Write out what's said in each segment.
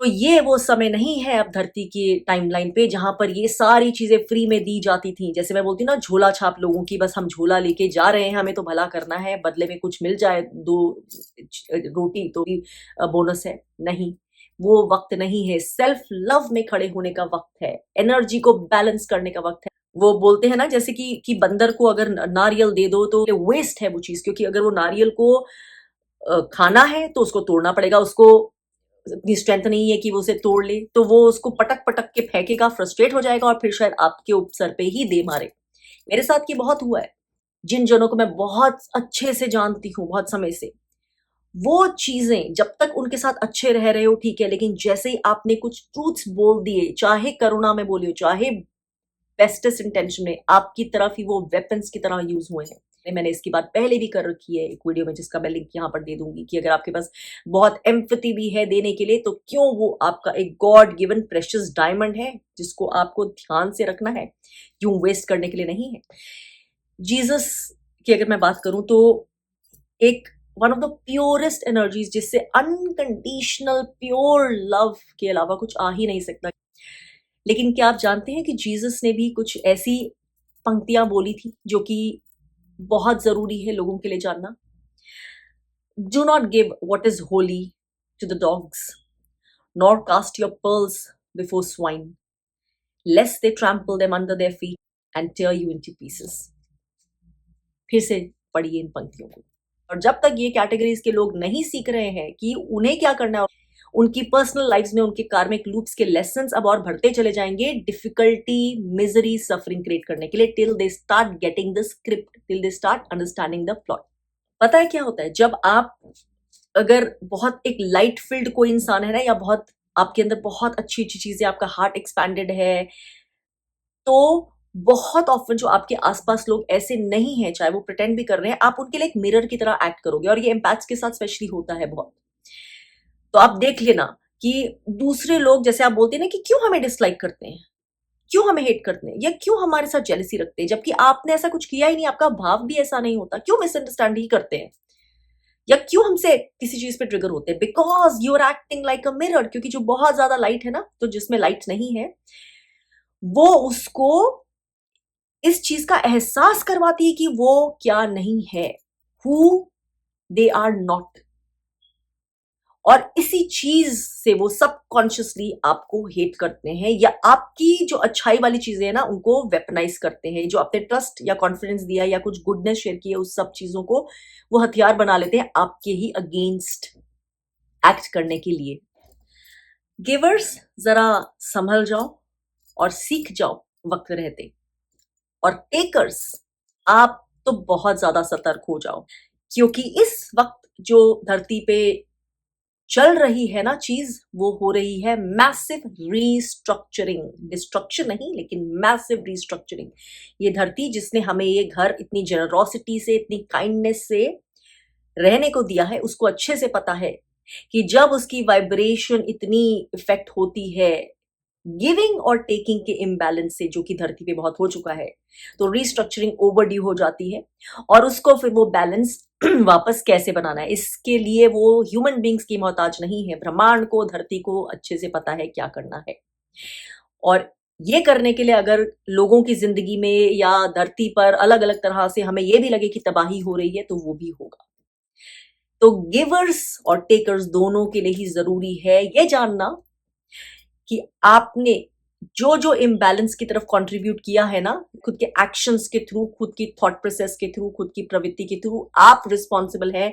तो ये वो समय नहीं है अब धरती की टाइमलाइन पे जहां पर ये सारी चीजें फ्री में दी जाती थी। जैसे मैं बोलती हूँ ना, झोला छाप लोगों की, बस हम झोला लेके जा रहे हैं, हमें तो भला करना है, बदले में कुछ मिल जाए, दो रोटी तो भी बोनस है। नहीं, वो वक्त नहीं है। सेल्फ लव में खड़े होने का वक्त है, एनर्जी को बैलेंस करने का वक्त है। वो बोलते हैं ना, जैसे कि बंदर को अगर नारियल दे दो तो वेस्ट है वो चीज, क्योंकि अगर वो नारियल को खाना है तो उसको तोड़ना पड़ेगा, उसको इतनी स्ट्रेंथ नहीं है कि वो उसे तोड़ ले, तो वो उसको पटक पटक के फेंकेगा, फ्रस्ट्रेट हो जाएगा और फिर शायद आपके सर पे ही दे मारे। मेरे साथ ये बहुत हुआ है। जिन जनों को मैं बहुत अच्छे से जानती हूँ, बहुत समय से, वो चीजें जब तक उनके साथ अच्छे रह रहे हो ठीक है, लेकिन जैसे ही आपने कुछ ट्रूथ्स बोल दिए, चाहे करुणा में बोलियो, चाहे बेस्टेस्ट इंटेंशन में, आपकी तरफ ही वो वेपन्स की तरह यूज हुए हैं। मैंने इसकी बात पहले भी कर रखी है एक वीडियो में, जिसका मैं लिंक यहाँ पर दे दूंगी, कि अगर आपके पास बहुत एम्पैथी भी है देने के लिए, तो क्यों वो आपका एक गॉड गिवन प्रेशियस डायमंड है, जिसको आपको ध्यान से रखना है, क्यों वेस्ट करने के लिए नहीं है। जीसस की अगर मैं बात करूं तो एक one of the purest energies, जिससे अनकंडीशनल प्योर लव के अलावा कुछ आ ही नहीं सकता। लेकिन क्या आप जानते हैं कि जीसस ने भी कुछ ऐसी पंक्तियां बोली थी जो कि बहुत जरूरी है लोगों के लिए जानना। Do not give what is holy to the dogs, nor cast your pearls before swine, lest they trample them under their feet and tear you into pieces. फिर से पढ़िए इन पंक्तियों को। और जब तक ये कैटेगरीज के लोग नहीं सीख रहे हैं कि उन्हें क्या करना है, उनकी पर्सनल लाइफ्स में उनके कार्मिक लूप्स के लेसन्स अब और बढ़ते चले जाएंगे, डिफिकल्टी, मिजरी, सफरिंग क्रिएट करने के लिए, till they start getting the script, till they start understanding the plot. पता है क्या होता है, जब आप अगर बहुत एक लाइट फील्ड कोई इंसान है ना, या बहुत आपके अंदर बहुत अच्छी अच्छी चीजें, आपका हार्ट एक्सपैंडेड है, तो बहुत ऑफन जो आपके आसपास लोग ऐसे नहीं है, चाहे वो प्रिटेंड भी कर रहे हैं, आप उनके लिए एक मिरर की तरह एक्ट करोगे। और ये एम्पैथ्स के साथ स्पेशली होता है बहुत। तो आप देख लेना कि दूसरे लोग, जैसे आप बोलते हैं ना कि क्यों हमें डिसलाइक करते हैं, क्यों हमें हेट करते हैं, या क्यों हमारे साथ जेलसी रखते हैं, जबकि आपने ऐसा कुछ किया ही नहीं, आपका भाव भी ऐसा नहीं होता, क्यों मिसअंडरस्टैंड ही करते हैं, या क्यों हमसे किसी चीज पे ट्रिगर होते हैं। Because you are acting like a mirror. क्योंकि जो बहुत ज्यादा लाइट है ना, तो जिसमें लाइट नहीं है, वो उसको इस चीज का एहसास करवाती है कि वो क्या नहीं है, हु दे आर नॉट। और इसी चीज से वो सबकॉन्शियसली आपको हेट करते हैं, या आपकी जो अच्छाई वाली चीजें हैं ना, उनको वेपनाइज करते हैं। जो आपने ट्रस्ट या कॉन्फिडेंस दिया या कुछ गुडनेस शेयर किया, उस सब चीजों को वो हथियार बना लेते हैं आपके ही अगेंस्ट एक्ट करने के लिए। गिवर्स, जरा संभल जाओ और सीख जाओ वक्त रहते। और टेकर्स, आप तो बहुत ज्यादा सतर्क हो जाओ, क्योंकि इस वक्त जो धरती पे चल रही है ना चीज, वो हो रही है मैसिव रीस्ट्रक्चरिंग। डिस्ट्रक्शन नहीं, लेकिन मैसिव रीस्ट्रक्चरिंग। ये धरती जिसने हमें ये घर इतनी जेनरोसिटी से, इतनी काइंडनेस से रहने को दिया है, उसको अच्छे से पता है कि जब उसकी वाइब्रेशन इतनी इफेक्ट होती है गिविंग और टेकिंग के इम्बैलेंस से, जो कि धरती पे बहुत हो चुका है, तो रीस्ट्रक्चरिंग ओवरड्यू हो जाती है। और उसको फिर वो बैलेंस वापस कैसे बनाना है, इसके लिए वो ह्यूमन बींग्स की मोहताज नहीं है। ब्रह्मांड को, धरती को अच्छे से पता है क्या करना है। और ये करने के लिए अगर लोगों की जिंदगी में या धरती पर अलग अलग तरह से हमें ये भी लगे कि तबाही हो रही है, तो वो भी होगा। तो गिवर्स और टेकर्स दोनों के लिए ही जरूरी है ये जानना कि आपने जो जो इम्बैलेंस की तरफ कंट्रीब्यूट किया है ना, खुद के एक्शंस के थ्रू, खुद की थॉट प्रोसेस के थ्रू, खुद की प्रवृत्ति के थ्रू, आप रिस्पॉन्सिबल है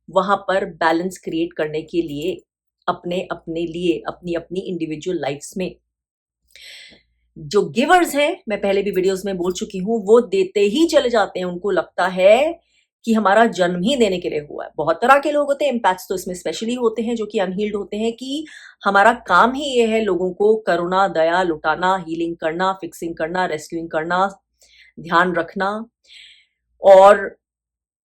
वहां पर बैलेंस क्रिएट करने के लिए, अपने अपने लिए, अपनी अपनी इंडिविजुअल लाइफ्स में। जो गिवर्स हैं, मैं पहले भी वीडियोस में बोल चुकी हूं, वो देते ही चले जाते हैं। उनको लगता है कि हमारा जन्म ही देने के लिए हुआ है। बहुत तरह के लोग होते हैं, इम्पैक्ट्स तो इसमें स्पेशली होते हैं, जो कि अनहील्ड होते हैं, कि हमारा काम ही ये है लोगों को करुणा, दया लुटाना, हीलिंग करना, फिक्सिंग करना, रेस्क्यूइंग करना, ध्यान रखना। और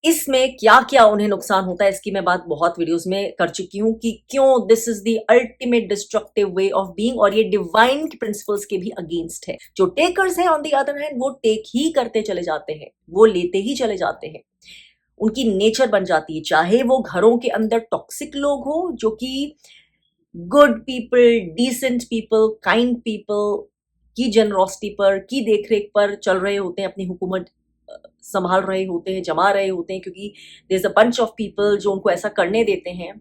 इसमें क्या क्या उन्हें नुकसान होता है, इसकी मैं बात बहुत वीडियोस में कर चुकी हूं कि क्यों this is the ultimate destructive way of being, और ये डिवाइन प्रिंसिपल्स के भी अगेंस्ट है। जो टेकर्स हैं ऑन द अदर हैंड, वो टेक ही करते चले जाते हैं, वो लेते ही चले जाते हैं, उनकी नेचर बन जाती है। चाहे वो घरों के अंदर टॉक्सिक लोग हो, जो कि good people, decent people, kind people की जनरोसिटी पर, की देखरेख पर चल रहे होते हैं, अपनी हुकूमत संभाल रहे होते हैं, जमा रहे होते हैं, क्योंकि there is a bunch of people जो उनको ऐसा करने देते हैं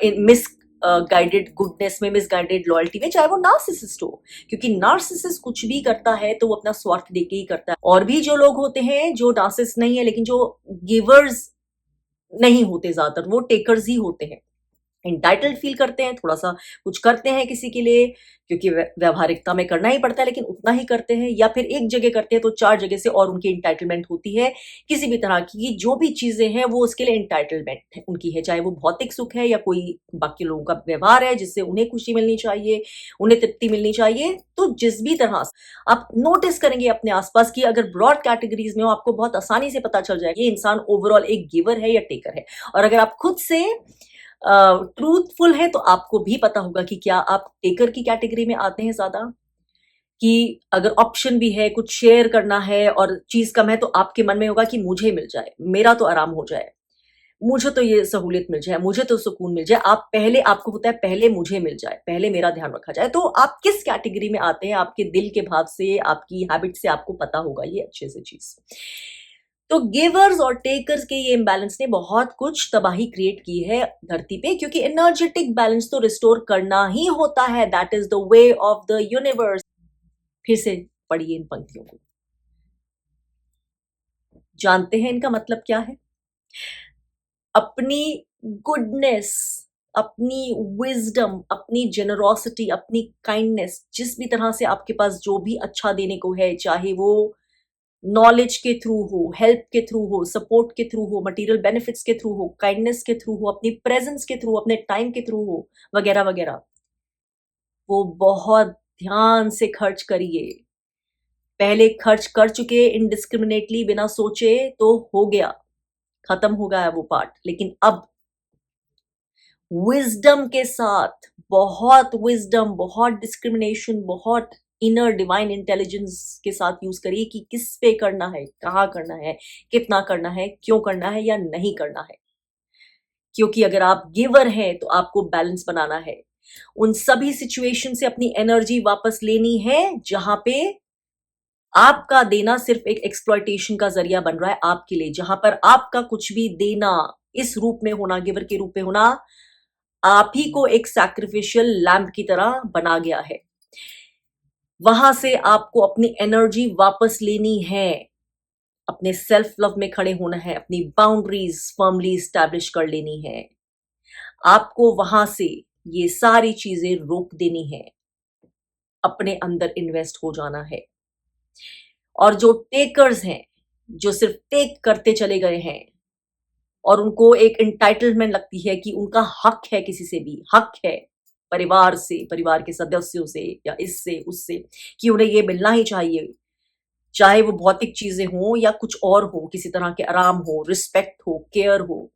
इन मिस गाइडेड गुडनेस में, मिस गाइडेड लॉयल्टी में, चाहे वो नार्सिसिस्ट हो, क्योंकि नार्सिसिस्ट कुछ भी करता है तो वो अपना स्वार्थ देके ही करता है। और भी जो लोग होते हैं जो नार्सिसिस्ट नहीं है लेकिन जो गिवर्स नहीं होते, ज्यादातर वो टेकर्स ही होते हैं, एंटाइटल्ड फील करते हैं, थोड़ा सा कुछ करते हैं किसी के लिए क्योंकि व्यावहारिकता में करना ही पड़ता है, लेकिन उतना ही करते हैं, या फिर एक जगह करते हैं तो चार जगह से और उनकी इंटाइटलमेंट होती है किसी भी तरह की। जो भी चीजें हैं वो उसके लिए इंटाइटलमेंट उनकी है, चाहे वो भौतिक सुख है या कोई बाकी लोगों का व्यवहार है जिससे उन्हें खुशी मिलनी चाहिए, उन्हें तृप्ति मिलनी चाहिए। तो जिस भी तरह से आप नोटिस करेंगे अपने आसपास की, अगर ब्रॉड कैटेगरीज में हो, आपको बहुत आसानी से पता चल जाएगा ये इंसान ओवरऑल एक गिवर है या टेकर है। और अगर आप खुद से ट्रूथफुल है तो आपको भी पता होगा कि क्या आप टेकर की कैटेगरी में आते हैं ज्यादा, कि अगर ऑप्शन भी है, कुछ शेयर करना है और चीज कम है, तो आपके मन में होगा कि मुझे मिल जाए, मेरा तो आराम हो जाए, मुझे तो ये सहूलियत मिल जाए, मुझे तो सुकून मिल जाए। आप पहले, आपको होता है पहले मुझे मिल जाए, पहले मेरा ध्यान रखा जाए। तो आप किस कैटेगरी में आते हैं, आपके दिल के भाव से, आपकी हैबिट से आपको पता होगा ये अच्छे से चीज। तो गिवर्स और टेकर्स के ये इम्बैलेंस ने बहुत कुछ तबाही क्रिएट की है धरती पे, क्योंकि एनर्जेटिक बैलेंस तो रिस्टोर करना ही होता है, that is the way of the universe. फिर से पढ़िए इन पंक्तियों को, जानते हैं इनका मतलब क्या है? अपनी गुडनेस, अपनी विजडम, अपनी जेनरोसिटी, अपनी काइंडनेस, जिस भी तरह से आपके पास जो भी अच्छा देने को है, चाहे वो नॉलेज के थ्रू हो, हेल्प के थ्रू हो, सपोर्ट के थ्रू हो, मटेरियल बेनिफिट्स के थ्रू हो, काइंडनेस के थ्रू हो, अपनी प्रेजेंस के थ्रू, अपने टाइम के थ्रू हो, वगैरह वगैरह, वो बहुत ध्यान से खर्च करिए। पहले खर्च कर चुके इनडिस्क्रिमिनेटली बिना सोचे तो हो गया, खत्म हो गया वो पार्ट, लेकिन अब विजडम के साथ, बहुत विजडम, बहुत डिस्क्रिमिनेशन, बहुत इनर डिवाइन इंटेलिजेंस के साथ यूज करिए कि किस पे करना है, कहाँ करना है, कितना करना है, क्यों करना है या नहीं करना है। क्योंकि अगर आप गिवर हैं तो आपको बैलेंस बनाना है, उन सभी सिचुएशन से अपनी एनर्जी वापस लेनी है जहां पे आपका देना सिर्फ एक एक्सप्लॉयटेशन का जरिया बन रहा है आपके लिए, जहां पर आपका कुछ भी देना इस रूप में होना, गिवर के रूप में होना, आप ही को एक सैक्रिफिशियल लैम्प की तरह बना गया है। वहां से आपको अपनी एनर्जी वापस लेनी है, अपने सेल्फ लव में खड़े होना है, अपनी बाउंड्रीज फर्मली स्टैब्लिश कर लेनी है। आपको वहां से ये सारी चीजें रोक देनी है, अपने अंदर इन्वेस्ट हो जाना है। और जो टेकर्स हैं, जो सिर्फ टेक करते चले गए हैं और उनको एक एंटाइटलमेंट लगती है कि उनका हक है, किसी से भी हक है, परिवार से, परिवार के सदस्यों से या इससे उससे, कि उन्हें ये मिलना ही चाहिए, चाहे वो भौतिक चीजें हों या कुछ और हो, किसी तरह के आराम हो, रिस्पेक्ट हो, केयर हो।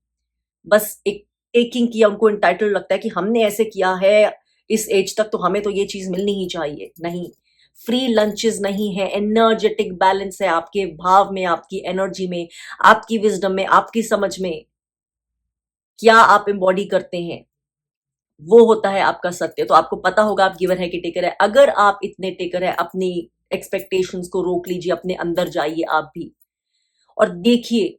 बस एक टेकिंग किया, उनको एंटाइटल लगता है कि हमने ऐसे किया है इस एज तक तो हमें तो ये चीज मिलनी ही चाहिए। नहीं, फ्री लंचेस नहीं है, एनर्जेटिक बैलेंस है आपके भाव में, आपकी एनर्जी में, आपकी विजडम में, आपकी समझ में। क्या आप एम्बॉडी करते हैं वो होता है आपका सत्य। तो आपको पता होगा आप गिवर है कि टेकर है। अगर आप इतने टेकर है, अपनी एक्सपेक्टेशंस को रोक लीजिए, अपने अंदर जाइए आप भी, और देखिए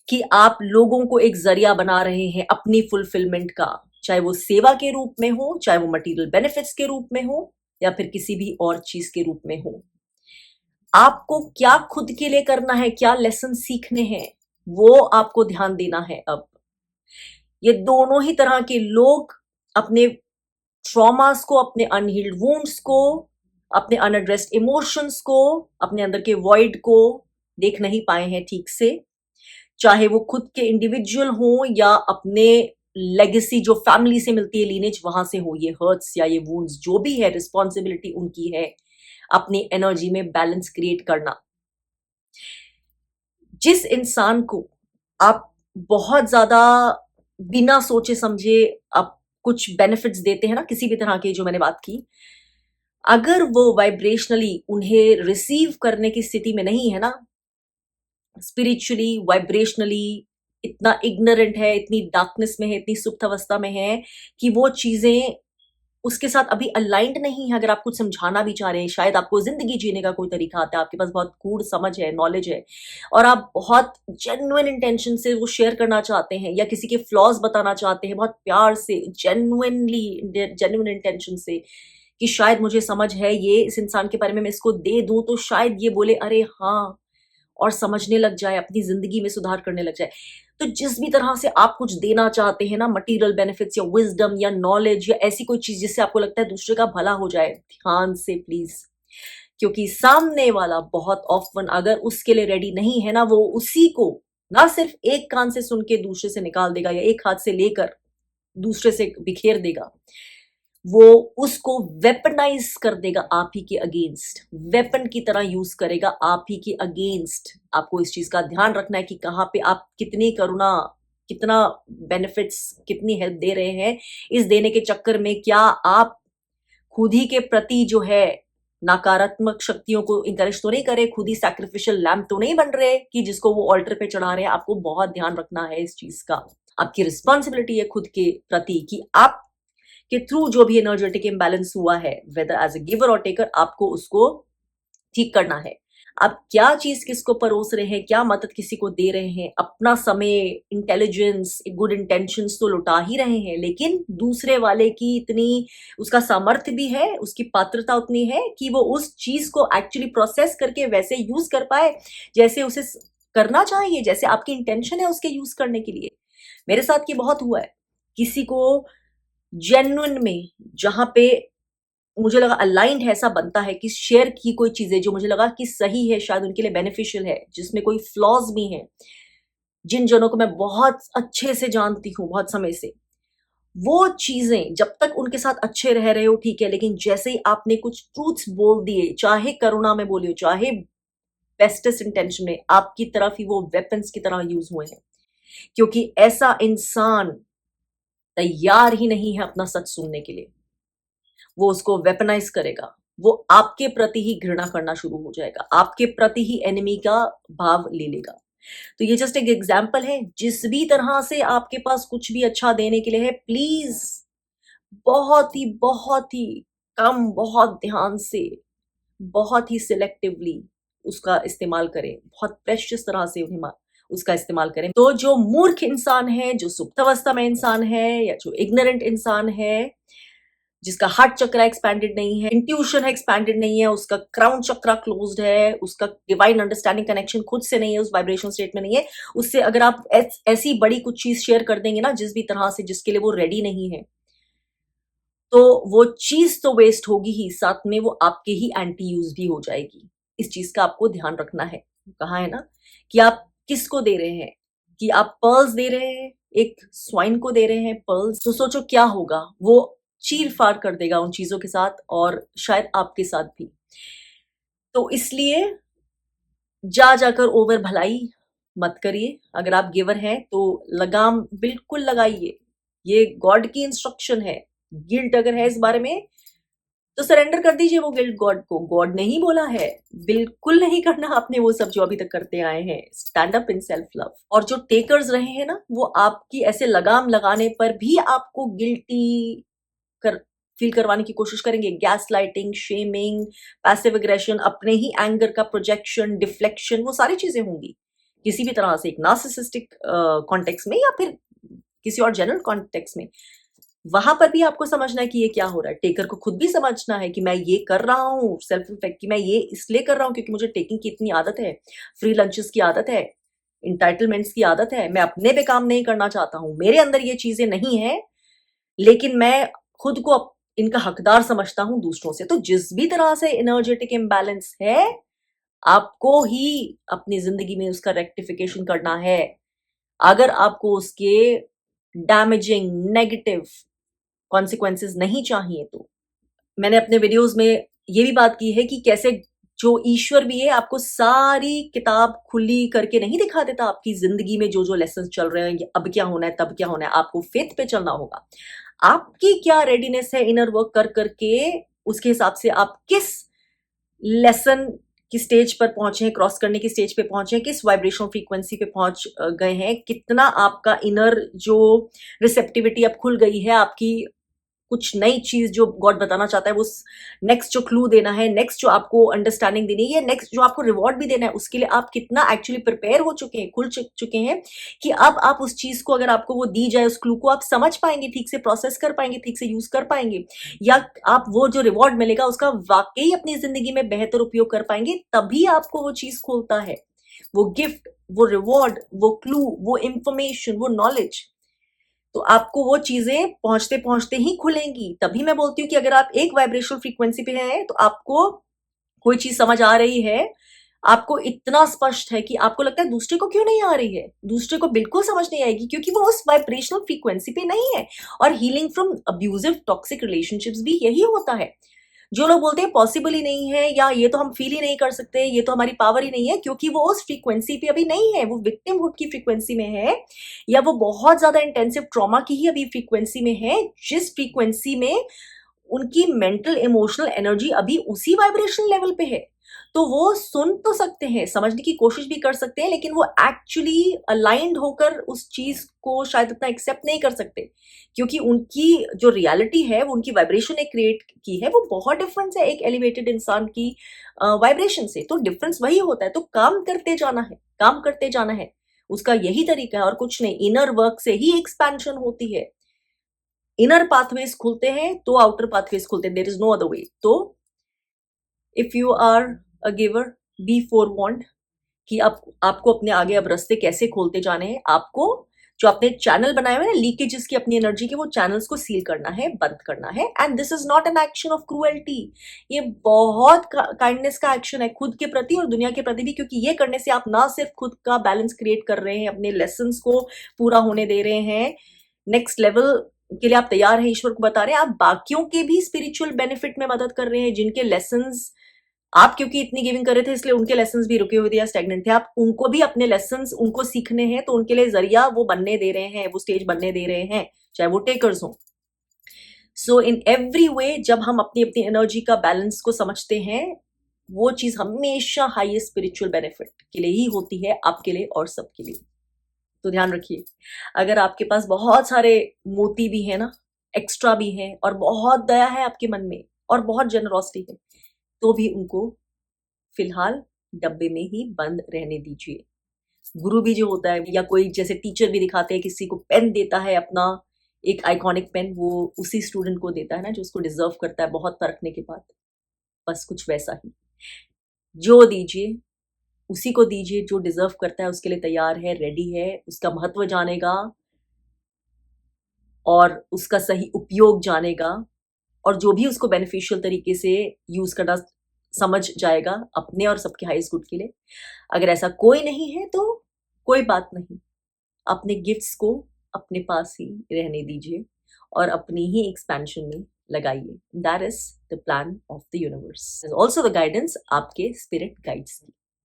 कि आप लोगों को एक जरिया बना रहे हैं अपनी फुलफिलमेंट का, चाहे वो सेवा के रूप में हो, चाहे वो मटेरियल बेनिफिट्स के रूप में हो, या फिर किसी भी और चीज के रूप में हो। आपको क्या खुद के लिए करना है, क्या लेसन सीखने हैं, वो आपको ध्यान देना है। अब ये दोनों ही तरह के लोग अपने ट्रॉमास को, अपने अनहील्ड वुंड्स को, अपने अनएड्रेस्ड इमोशंस को, अपने अंदर के वॉइड को देख नहीं पाए हैं ठीक से, चाहे वो खुद के इंडिविजुअल हो या अपने लेगेसी जो फैमिली से मिलती है, लीनेज, वहां से हो, ये हर्ट्स या ये वुंड्स जो भी है, रिस्पॉन्सिबिलिटी उनकी है अपनी एनर्जी में बैलेंस क्रिएट करना। जिस इंसान को आप बहुत ज्यादा बिना सोचे समझे आप कुछ बेनिफिट्स देते हैं ना, किसी भी तरह की जो मैंने बात की, अगर वो वाइब्रेशनली उन्हें रिसीव करने की स्थिति में नहीं है ना, स्पिरिचुअली, वाइब्रेशनली, इतना इग्नोरेंट है, इतनी डार्कनेस में है, इतनी सुप्त अवस्था में है कि वो चीजें उसके साथ अभी अलाइंड नहीं है। अगर आप कुछ समझाना भी चाह रहे हैं, शायद आपको जिंदगी जीने का कोई तरीका आता है, आपके पास बहुत गूढ़ समझ है, नॉलेज है, और आप बहुत जेन्युइन इंटेंशन से वो शेयर करना चाहते हैं या किसी के फ्लॉज बताना चाहते हैं बहुत प्यार से, जेन्युइन इंटेंशन से, कि शायद मुझे समझ है ये इस इंसान के बारे में, मैं इसको दे दूं तो शायद ये बोले अरे हाँ, और समझने लग जाए, अपनी जिंदगी में सुधार करने लग जाए। तो जिस भी तरह से आप कुछ देना चाहते हैं ना, मटेरियल बेनिफिट्स या विजडम या नॉलेज या ऐसी कोई चीज जिससे आपको लगता है दूसरे का भला हो जाए, ध्यान से प्लीज, क्योंकि सामने वाला बहुत ऑफन अगर उसके लिए रेडी नहीं है ना, वो उसी को ना सिर्फ एक कान से सुन के दूसरे से निकाल देगा या एक हाथ से लेकर दूसरे से बिखेर देगा, वो उसको वेपनाइज कर देगा आप ही के अगेंस्ट, वेपन की तरह यूज करेगा आप ही के अगेंस्ट। आपको इस चीज का ध्यान रखना है कि कहाँ पे आप कितनी करुणा, कितना बेनिफिट्स, कितनी हेल्प दे रहे हैं। इस देने के चक्कर में क्या आप खुद ही के प्रति जो है नकारात्मक शक्तियों को इंकरेज तो नहीं करे, खुद ही सैक्रिफिशियल लैम्प तो नहीं बन रहे कि जिसको वो ऑल्टर पे चढ़ा रहे हैं। आपको बहुत ध्यान रखना है इस चीज का। आपकी रिस्पॉन्सिबिलिटी है खुद के प्रति कि आप के थ्रू जो भी एनर्जेटिक इम्बैलेंस हुआ है, वेदर एज ए गिवर और टेकर, आपको उसको ठीक करना है। आप क्या चीज किसको परोस रहे हैं, क्या मदद किसी को दे रहे हैं, अपना समय, इंटेलिजेंस, गुड इंटेंशंस तो लुटा ही रहे हैं, लेकिन दूसरे वाले की इतनी उसका सामर्थ्य भी है, उसकी पात्रता उतनी है कि वो उस चीज को एक्चुअली प्रोसेस करके वैसे यूज कर पाए जैसे उसे करना चाहिए, जैसे आपकी इंटेंशन है उसके यूज करने के लिए। मेरे साथ ये बहुत हुआ है। किसी को जेन्युइन में, जहां पे मुझे लगा अलाइंड है, ऐसा बनता है कि शेयर की कोई चीजें जो मुझे लगा कि सही है, शायद उनके लिए बेनिफिशियल है, जिसमें कोई फ्लॉज भी हैं, जिन जनों को मैं बहुत अच्छे से जानती हूं बहुत समय से, वो चीजें जब तक उनके साथ अच्छे रह रहे हो ठीक है, लेकिन जैसे ही आपने कुछ ट्रूथ्स बोल दिए, चाहे करुणा में बोलियो, चाहे बेस्टेस्ट इंटेंशन में, आपकी तरफ ही वो वेपन्स की तरह यूज हुए हैं। क्योंकि ऐसा इंसान तैयार ही नहीं है अपना सच सुनने के लिए। वो उसको वेपनाइज करेगा, वो आपके प्रति ही घृणा करना शुरू हो जाएगा, आपके प्रति ही एनिमी का भाव ले लेगा। तो ये जस्ट एक एग्जाम्पल है। जिस भी तरह से आपके पास कुछ भी अच्छा देने के लिए है, प्लीज बहुत ही कम, बहुत ध्यान से, बहुत ही सिलेक्टिवली उसका इस्तेमाल करें, बहुत प्रेशियस तरह से उन्हें उसका इस्तेमाल करें। तो जो मूर्ख इंसान है, जो सुप्त अवस्था में इंसान है, या जो इग्नोरेंट इंसान है, जिसका हार्ट चक्र एक्सपैंडेड नहीं है, इंट्यूशन है एक्सपैंडेड नहीं है, उसका क्राउन चक्र क्लोज्ड है, उसका डिवाइन अंडरस्टैंडिंग कनेक्शन खुद से नहीं है, उस वाइब्रेशन स्टेट में नहीं है, उससे अगर आप ऐसी बड़ी कुछ चीज शेयर कर देंगे ना, जिस भी तरह से, जिसके लिए वो रेडी नहीं है, तो वो चीज तो वेस्ट होगी ही, साथ में वो आपके ही एंटी यूज भी हो जाएगी। इस चीज का आपको ध्यान रखना है। कहा है ना कि आप किसको दे रहे हैं, कि आप पर्ल्स दे रहे हैं, एक स्वाइन को दे रहे हैं पर्ल्स, तो सोचो क्या होगा, वो चीर फाड़ कर देगा उन चीजों के साथ, और शायद आपके साथ भी। तो इसलिए जा जाकर ओवर भलाई मत करिए। अगर आप गिवर हैं तो लगाम बिल्कुल लगाइए, ये गॉड की इंस्ट्रक्शन है। गिल्ट अगर है इस बारे में तो सरेंडर कर दीजिए वो गिल्ट गॉड को। गॉड ने ही बोला है, बिल्कुल नहीं करना आपने वो सब जो अभी तक करते आए हैं। Stand up in self love. और जो टेकर्स रहे हैं ना, वो आपकी ऐसे लगाम लगाने पर भी आपको गिल्टी कर फील करवाने की कोशिश करेंगे। Gas lighting, shaming, passive aggression, अपने ही एंगर का प्रोजेक्शन, डिफ्लेक्शन, वो सारी चीजें होंगी किसी भी तरह से, एक नार्सिसिस्टिक कॉन्टेक्स्ट में या फिर किसी और जनरल कॉन्टेक्स्ट में। वहां पर भी आपको समझना है कि ये क्या हो रहा है। टेकर को खुद भी समझना है कि मैं ये कर रहा हूँ, सेल्फ इफेक्ट, कि मैं ये इसलिए कर रहा हूँ क्योंकि मुझे टेकिंग की इतनी आदत है, फ्री लंचेस की आदत है, इंटाइटलमेंट्स की आदत है, मैं अपने पे काम नहीं करना चाहता हूँ, मेरे अंदर ये चीजें नहीं है, लेकिन मैं खुद को इनका हकदार समझता हूं दूसरों से। तो जिस भी तरह से एनर्जेटिक इम्बैलेंस है, आपको ही अपनी जिंदगी में उसका रेक्टिफिकेशन करना है। अगर आपको उसके डैमेजिंग, नेगेटिव कॉन्सिक्वेंसेस नहीं चाहिए, तो मैंने अपने वीडियोस में ये भी बात की है कि कैसे जो ईश्वर भी है, आपको सारी किताब खुली करके नहीं दिखा देता। आपकी जिंदगी में जो जो लेसन चल रहे हैं, अब क्या होना है, तब क्या होना है, आपको फेथ पे चलना होगा। आपकी क्या रेडीनेस है इनर वर्क कर करके, उसके हिसाब से आप किस लेसन किस स्टेज पर पहुंचे हैं, क्रॉस करने की स्टेज पे पहुंचे हैं, किस वाइब्रेशनल फ्रीक्वेंसी पे पहुंच गए हैं, कितना आपका इनर जो रिसेप्टिविटी अब खुल गई है, आपकी कुछ नई चीज जो गॉड बताना चाहता है, वो नेक्स्ट जो क्लू देना है, नेक्स्ट जो आपको अंडरस्टैंडिंग देनी है, नेक्स्ट जो आपको रिवॉर्ड भी देना है, उसके लिए आप कितना एक्चुअली प्रिपेयर हो चुके हैं, खुल चुके हैं कि अब आप उस चीज को, अगर आपको वो दी जाए, उस क्लू को आप समझ पाएंगे, ठीक से प्रोसेस कर पाएंगे, ठीक से यूज कर पाएंगे, या आप वो जो रिवॉर्ड मिलेगा उसका वाकई अपनी जिंदगी में बेहतर उपयोग कर पाएंगे, तभी आपको वो चीज खोलता है, वो गिफ्ट, वो रिवॉर्ड, वो क्लू, वो इंफॉर्मेशन, वो नॉलेज। तो आपको वो चीजें पहुंचते पहुंचते ही खुलेंगी। तभी मैं बोलती हूँ कि अगर आप एक वाइब्रेशनल फ्रीक्वेंसी पे हैं तो आपको कोई चीज समझ आ रही है, आपको इतना स्पष्ट है कि आपको लगता है दूसरे को क्यों नहीं आ रही है, दूसरे को बिल्कुल समझ नहीं आएगी, क्योंकि वो उस वाइब्रेशनल फ्रीक्वेंसी पे नहीं है। और healing from abusive toxic relationships भी यही होता है। जो लोग बोलते हैं पॉसिबल ही नहीं है, या ये तो हम फील ही नहीं कर सकते, ये तो हमारी पावर ही नहीं है, क्योंकि वो उस फ्रीक्वेंसी पे अभी नहीं है, वो विक्टिमहुड की फ्रीक्वेंसी में है, या वो बहुत ज्यादा इंटेंसिव ट्रॉमा की ही अभी फ्रीक्वेंसी में है, जिस फ्रीक्वेंसी में उनकी मेंटल इमोशनल एनर्जी अभी उसी वाइब्रेशन लेवल पे है। तो वो सुन तो सकते हैं, समझने की कोशिश भी कर सकते हैं, लेकिन वो एक्चुअली अलाइंड होकर उस चीज को शायद इतना एक्सेप्ट नहीं कर सकते, क्योंकि उनकी जो रियलिटी है, वो उनकी वाइब्रेशन ने क्रिएट की है, वो बहुत डिफरेंस है एक एलिवेटेड इंसान की वाइब्रेशन से। तो डिफरेंस वही होता है। तो काम करते जाना है, काम करते जाना है, उसका यही तरीका है और कुछ नहीं। इनर वर्क से ही एक्सपेंशन होती है। इनर पाथवेज खुलते हैं तो आउटर पाथवेज खुलते हैं, there is no other way. तो if you are a giver, be forewarned कि आपको अपने आगे अब रास्ते कैसे खोलते जाने हैं। आपको जो अपने चैनल बनाए हुए हैं ना लीकेजेस की अपनी एनर्जी के, वो चैनल्स को सील करना है, बंद करना है। And this is not an action of cruelty, ये बहुत काइंडनेस का एक्शन है खुद के प्रति और दुनिया के प्रति भी, क्योंकि ये करने से आप ना सिर्फ खुद का बैलेंस क्रिएट कर रहे हैं, अपने लेसन्स को पूरा होने दे रहे हैं, नेक्स्ट लेवल के लिए आप तैयार हैं, ईश्वर को बता रहे हैं, आप बाकियों के भी स्पिरिचुअल बेनिफिट में मदद कर रहे हैं, जिनके लेसन्स आप क्योंकि इतनी गिविंग कर रहे थे इसलिए उनके लेसन्स भी रुके हुए थे या स्टैग्नेंट थे, आप उनको भी अपने लेसन्स उनको सीखने हैं, तो उनके लिए जरिया वो बनने दे रहे हैं, वो स्टेज बनने दे रहे हैं, चाहे वो टेकर्स हों। सो इन एवरी वे जब हम अपनी अपनी एनर्जी का बैलेंस को समझते हैं, वो चीज हमेशा हाईएस्ट स्पिरिचुअल बेनिफिट के लिए ही होती है, आपके लिए और सबके लिए। तो ध्यान रखिए, अगर आपके पास बहुत सारे मोती भी है ना, एक्स्ट्रा भी है, और बहुत दया है आपके मन में और बहुत जेनरोसिटी है, तो भी उनको फिलहाल डब्बे में ही बंद रहने दीजिए। गुरु भी जो होता है, या कोई जैसे टीचर भी दिखाते हैं, किसी को पेन देता है अपना, एक आइकॉनिक पेन, वो उसी स्टूडेंट को देता है ना जो उसको डिजर्व करता है बहुत परखने के बाद। बस कुछ वैसा ही, जो दीजिए उसी को दीजिए जो डिजर्व करता है, उसके लिए तैयार है, रेडी है, उसका महत्व जानेगा और उसका सही उपयोग जानेगा, और जो भी उसको बेनिफिशियल तरीके से यूज करना समझ जाएगा अपने और सबके हाईएस्ट गुड के लिए। अगर ऐसा कोई नहीं है तो कोई बात नहीं, अपने गिफ्ट्स को अपने पास ही रहने दीजिए और अपनी ही एक्सपेंशन में लगाइए। That is the plan of the universe, also the guidance आपके स्पिरिट गाइड्स की।